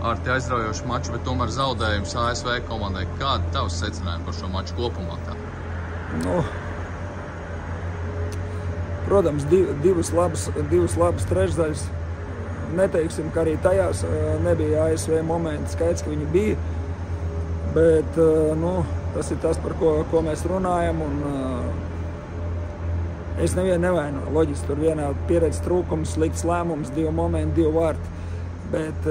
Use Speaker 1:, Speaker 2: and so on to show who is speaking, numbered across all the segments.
Speaker 1: Arti aizraujošu maču, bet tomēr zaudējums ASV komandai. Kādi tavs secinājumi par šo maču kopumā?
Speaker 2: Nu, protams, divas labas trešdaļas. Neteiksim, ka arī tajās nebija ASV momenti, skaidrs, ka viņi bija. Bet nu, tas ir tas, par ko mēs runājam. Un, es nevienu nevainoju. Loģiski, tur vienā pieredzes trūkums, slikts lēmums, 2 momenti, 2 vārti. Bet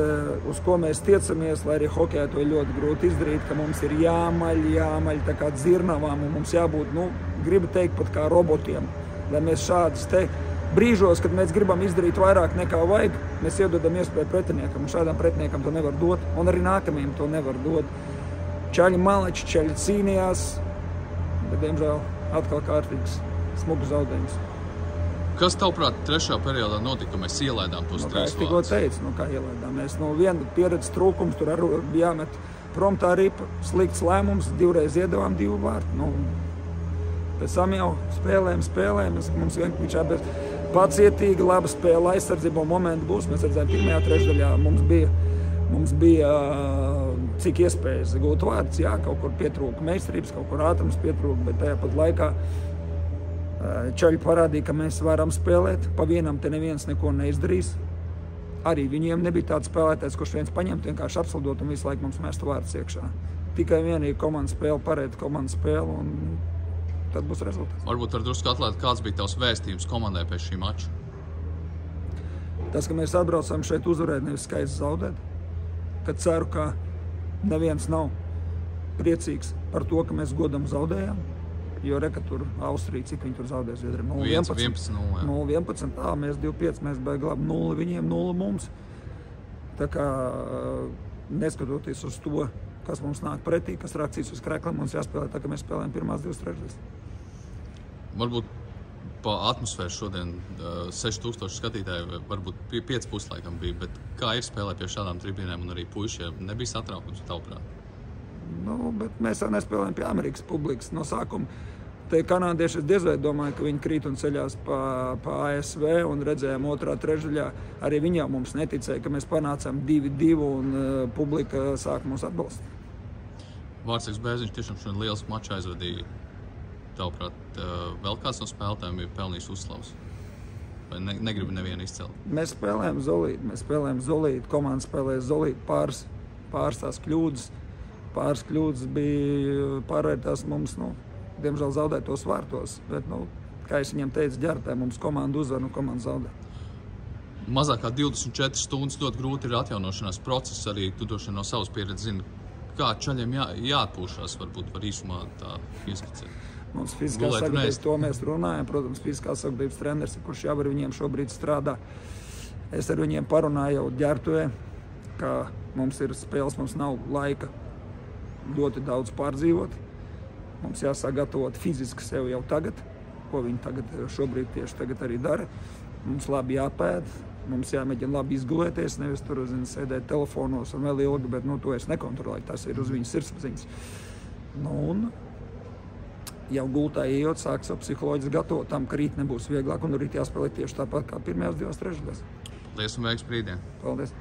Speaker 2: uz ko mēs tiecamies, lai arī hokejā to ir ļoti grūti izdarīt, ka mums ir jāmaļ tā kā dzirnavām, un mums jābūt, nu, gribu teikt, pat kā robotiem, lai mēs šādas te brīžos, kad mēs gribam izdarīt vairāk nekā vajag, mēs iedodam iespēju pretiniekam, un šādām pretiniekam to nevar dot, un arī nākamajiem to nevar dot. Čaļi maleči, čaļi cīnījās, bet, diemžēl, atkal kārtīgs, smugs zaudējums.
Speaker 1: Kas, tavuprāt, trešā periodā notika, ka mēs ielaidām tos 3 vārdus?
Speaker 2: Es tikko teicu, kā ielaidām. Mēs viena pieredzes trūkums, tur arī jāmet prom tā ripa, slikts lēmums, 2 reizes iedavām 2 vārtu. Pēc tam jau spēlējam, mums vienkārši jābūt pacietīgi, laba spēle, aizsardzība momenti būs. Mēs redzējām, pirmajā trešdaļā mums bija cik iespējas gūt vārdus, jā, kaut kur pietrūka meistarības, kaut kur ātrums pietrūka, bet tajā pat laikā čaļi parādīja, ka mēs varam spēlēt, pa vienam te neviens neko neizdarīs. Arī viņiem nebija tāds spēlētājs, kurš viens paņemt, vienkārši apsaldot un visu laiku mums mestu vārdus iekšā. Tikai vienīgi komanda spēle, pareizi komanda spēle, un tad būs rezultāts.
Speaker 1: Varbūt ar drusku atklāt, kāds bija tavs vēstījums komandai pēc šī mača?
Speaker 2: Tas, ka mēs atbraucām šeit uzvarēt, nevis skaisti zaudēt. Kad ceru, ka neviens nav priecīgs par to, ka mēs godam zaudējām. Jo reka tur Austrija, cik viņi tur zaudēs Zviedriem?
Speaker 1: 0-11.
Speaker 2: 0-11, tā, mēs 2-5, mēs baigi labi, 0 viņiem, 0 mums. Tā kā, neskatoties uz to, kas mums nāk pretī, kas rakstīs uz krēkliem, mums jāspēlē tā, ka mēs spēlējam pirmās 2 trešdaļas.
Speaker 1: Varbūt pa atmosfēru šodien 6000 skatītāji, varbūt 5,5 laikam bija, bet kā ir spēlēt pie šādām tribīnēm un arī puišiem? Nebija satraukums, tavuprāt?
Speaker 2: Bet mēs jau nespēlējam pie Amerikas publikas no sākuma. Te kanādieši, es diez vai domāju, ka viņi krīt un ceļās pa ASV un redzējām otrā trešdaļā. Arī viņi jau mums neticēja, ka mēs panācām 2-2 un publika sāk mūs atbalstīt.
Speaker 1: Vārtsargs Bēziņš tiešām šodien liels maču aizvadīja. Tavuprāt, vēl kāds no spēlētājiem ir pelnījis uzslavas? Vai negribu nevienu izcelt?
Speaker 2: Mēs spēlējam zolīti, komanda spēlēja zolīti, pāris tās kļūdas. Pāris kļūdas bija pārvērtās mums, diemžēl zaudētos vārtos, bet, kā es viņiem teicu, ģērtē mums komanda uzvar un komanda zaudē.
Speaker 1: Mazāk kā 24 stundas ļoti grūti ir atjaunošanās process, arī tu droši no savas pieredzes zini, kā čaļiem jāatpūšās, varbūt var īsumā tā ieskicēt.
Speaker 2: Mums fiziskās sagatavības, to mēs runājam, protams, fiziskās sagatavības treneris, kurš jau ar viņiem šobrīd strādā. Es ar viņiem parunāju jau ģērtuvē, ka mums ir spēles, mums nav laika ļoti daudz pārdzīvot. Mums jāsāk gatavot fiziski sev jau tagad, ko viņi šobrīd tieši tagad arī dara. Mums labi jāpēd, mums jāmēģina labi izgulēties, nevis tur sēdēt telefonos un vēl ilgi, bet to es nekontrolēju, tas ir uz viņas sirdsapziņas. Un jau gultā ejot, sāk savu psiholoģiski gatavot tam, ka rīt nebūs vieglāk un rīt jāspēlē tieši tāpat kā pirmajās 2 trešdaļās.
Speaker 1: Paldies un veiksmi rītdien.
Speaker 2: Paldies.